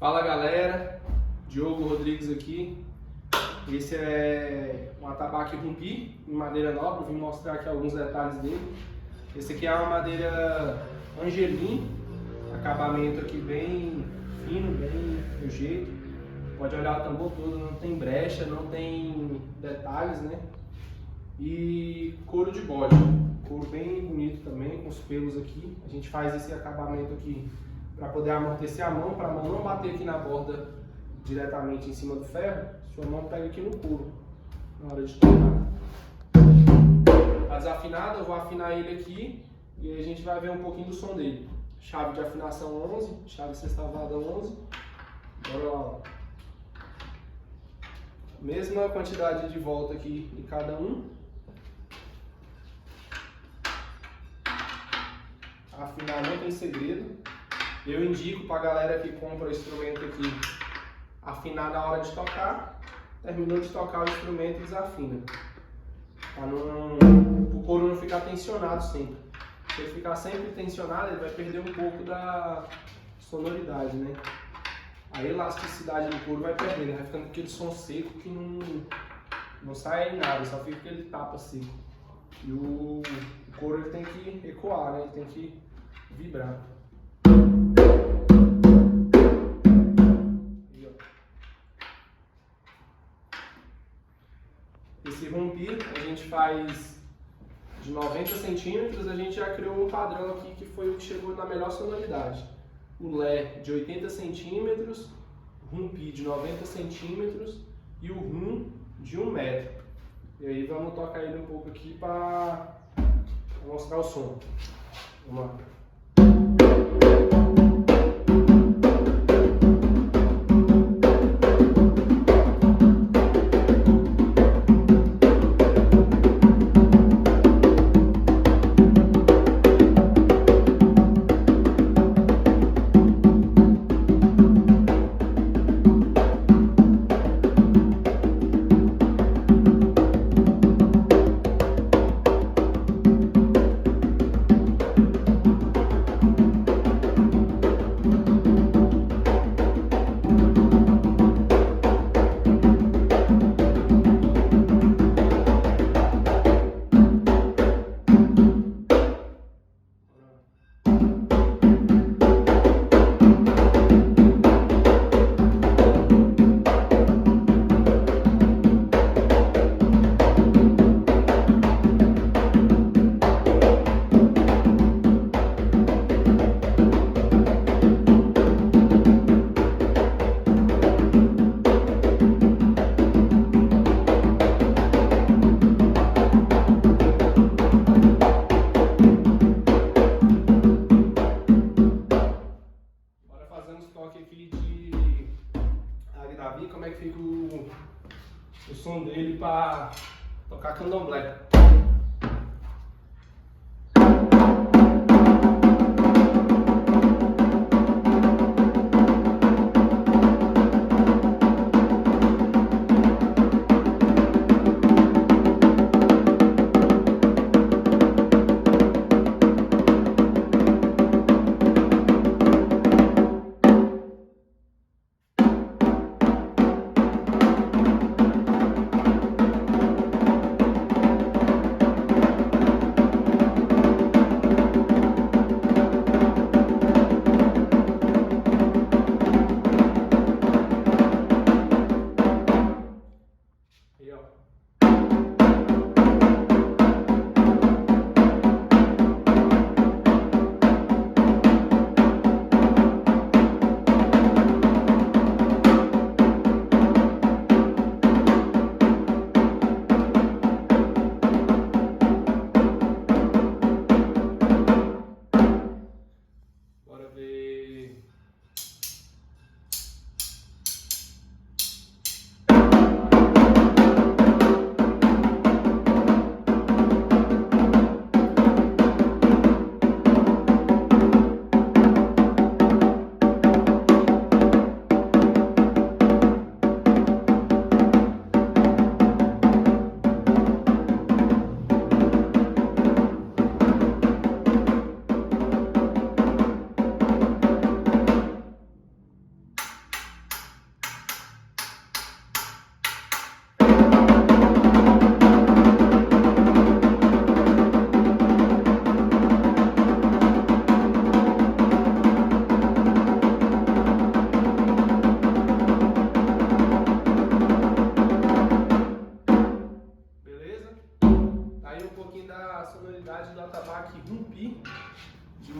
Fala galera, Diogo Rodrigues aqui. Esse é um atabaque rumpi em madeira nobre, vim mostrar aqui alguns detalhes dele. Esse aqui é uma madeira angelim, acabamento aqui bem fino, bem do jeito. Pode olhar o tambor todo, não tem brecha, não tem detalhes, né? E couro de bode, couro bem bonito também, com os pelos aqui. A gente faz esse acabamento aqui para poder amortecer a mão, para a mão não bater aqui na borda diretamente em cima do ferro. Sua mão pega aqui no couro na hora de tocar. Tá desafinado, eu vou afinar ele aqui e aí a gente vai ver um pouquinho do som dele. Chave de afinação 11, chave sextavada 11. Bora lá, ó. Mesma quantidade de volta aqui em cada um. Afinar não tem segredo. Eu indico para a galera que compra o instrumento aqui afinar na hora de tocar. Terminou de tocar o instrumento e desafina. Para o couro não ficar tensionado sempre. Se ele ficar sempre tensionado, ele vai perder um pouco da sonoridade, né? A elasticidade do couro vai perdendo, vai ficando aquele som seco que não sai nada, só fica aquele tapa seco. E o couro ele tem que ecoar, né? Ele tem que vibrar. Aí, ó. Esse rompi a gente faz de 90 centímetros, a gente já criou um padrão aqui que foi o que chegou na melhor sonoridade. O Lé de 80 centímetros, rumpi de 90 centímetros e o rum de 1 metro. E aí vamos tocar ele um pouco aqui para mostrar o som. Vamos lá. Como é que fica o som dele para tocar candomblé.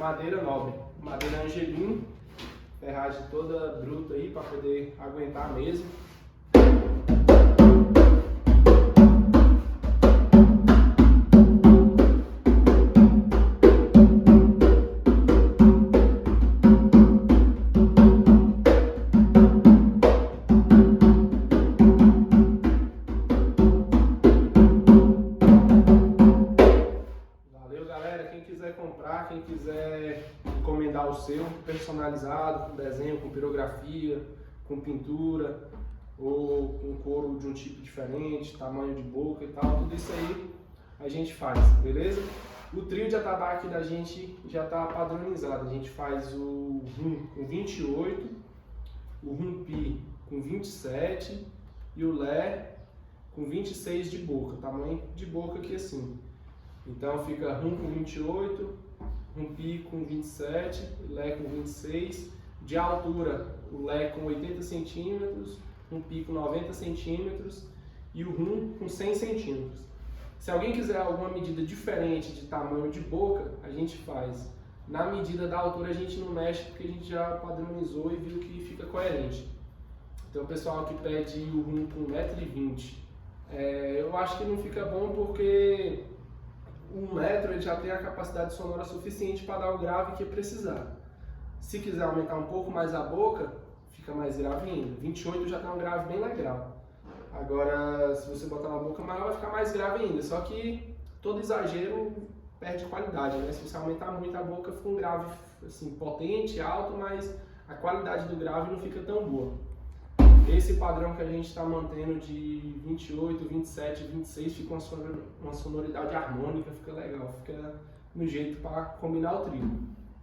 madeira nobre, madeira angelim, ferragem toda bruta aí para poder aguentar a mesa. Quem quiser encomendar o seu personalizado, com desenho, com pirografia, com pintura ou com couro de um tipo diferente, tamanho de boca e tal, tudo isso aí a gente faz, beleza? O trio de atabaque da gente já está padronizado, a gente faz o rum com 28, o rumpi com 27 e o lé com 26 de boca, tamanho de boca aqui assim. Então fica rum com 28, rumpi com 27, lé com 26, de altura o lé com 80 centímetros, rumpi com 90 centímetros e o rum com 100 centímetros. Se alguém quiser alguma medida diferente de tamanho de boca, a gente faz. Na medida da altura a gente não mexe porque a gente já padronizou e viu que fica coerente. Então o pessoal que pede o rum com 1,20 m, eu acho que não fica bom porque 1 metro ele já tem a capacidade sonora suficiente para dar o grave que precisar. Se quiser aumentar um pouco mais a boca, fica mais grave ainda. 28 já está um grave bem legal. Agora, se você botar uma boca maior, vai ficar mais grave ainda. Só que todo exagero perde qualidade, né? Se você aumentar muito a boca, fica um grave assim, potente, alto, mas a qualidade do grave não fica tão boa. Esse padrão que a gente está mantendo de 28, 27, 26 fica uma sonoridade harmônica, fica legal, fica no jeito para combinar o trio.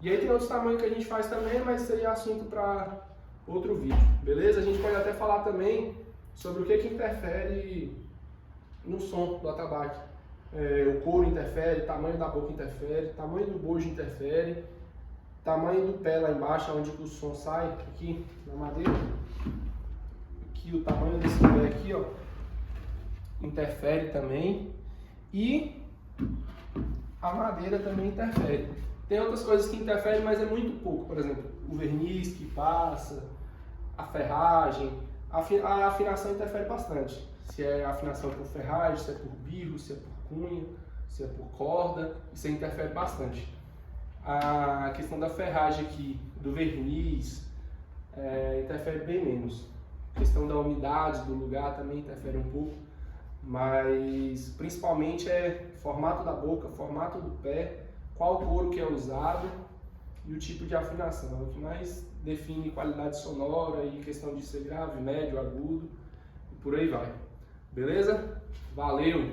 E aí tem outros tamanhos que a gente faz também, mas isso aí é assunto para outro vídeo, beleza? A gente pode até falar também sobre o que interfere no som do atabaque. O couro interfere, tamanho da boca interfere, tamanho do bojo interfere, tamanho do pé lá embaixo, onde o som sai, aqui na madeira. Aqui o tamanho desse pé aqui, ó, interfere também, e a madeira também interfere. Tem outras coisas que interferem, mas é muito pouco. Por exemplo, o verniz que passa, a ferragem, a afinação interfere bastante. Se é afinação por ferragem, se é por birro, se é por cunha, se é por corda, isso interfere bastante. A questão da ferragem aqui, do verniz, interfere bem menos. A questão da umidade do lugar também interfere um pouco, mas principalmente é formato da boca, formato do pé, qual couro que é usado e o tipo de afinação. É o que mais define qualidade sonora e questão de ser grave, médio, agudo e por aí vai. Beleza? Valeu!